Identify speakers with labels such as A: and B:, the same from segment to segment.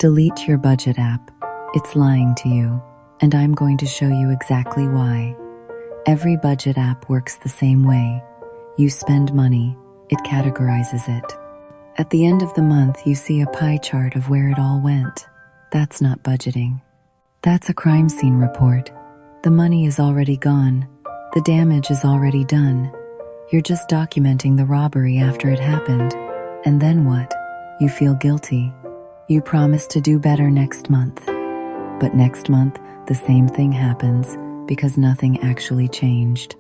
A: Delete your budget app. It's lying to you, and I'm going to show you exactly why. Every budget app works the same way. You spend money, it categorizes it. At the end of the month, you see a pie chart of where it all went. That's not budgeting. That's a crime scene report. The money is already gone. The damage is already done. You're just documenting the robbery after it happened. And then what? You feel guilty. You promise to do better next month. But next month, the same thing happens because nothing actually changed.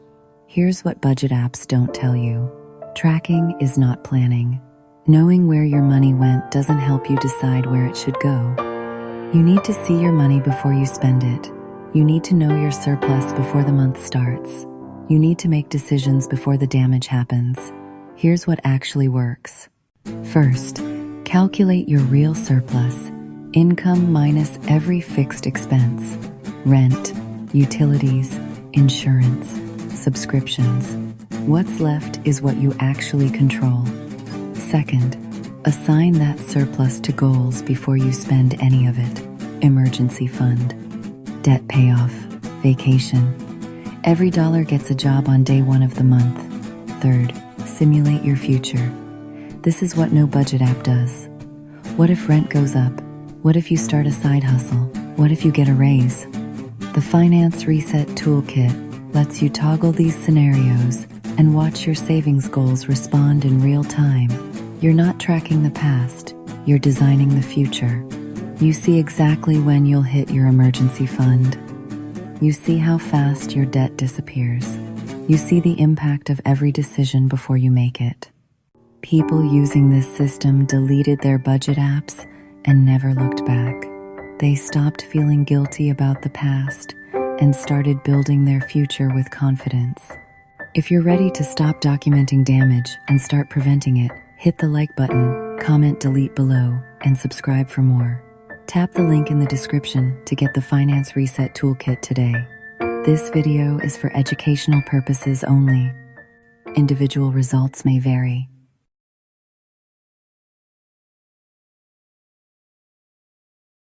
A: Here's what budget apps don't tell you. Tracking is not planning. Knowing where your money went doesn't help you decide where it should go. You need to see your money before you spend it. You need to know your surplus before the month starts. You need to make decisions before the damage happens. Here's what actually works. First, calculate your real surplus. Income minus every fixed expense. Rent, utilities, insurance, subscriptions. What's left is what you actually control. Second, assign that surplus to goals before you spend any of it. Emergency fund, debt payoff, vacation. Every dollar gets a job on day one of the month. Third, simulate your future. This is what no budget app does. What if rent goes up? What if you start a side hustle? What if you get a raise? The Finance Reset Toolkit lets you toggle these scenarios and watch your savings goals respond in real time. You're not tracking the past, you're designing the future. You see exactly when you'll hit your emergency fund. You see how fast your debt disappears. You see the impact of every decision before you make it. People using this system deleted their budget apps and never looked back. They stopped feeling guilty about the past and started building their future with confidence. If you're ready to stop documenting damage and start preventing it, hit the like button, comment delete below, and subscribe for more. Tap the link in the description to get the Finance Reset Toolkit today. This video is for educational purposes only. Individual results may vary.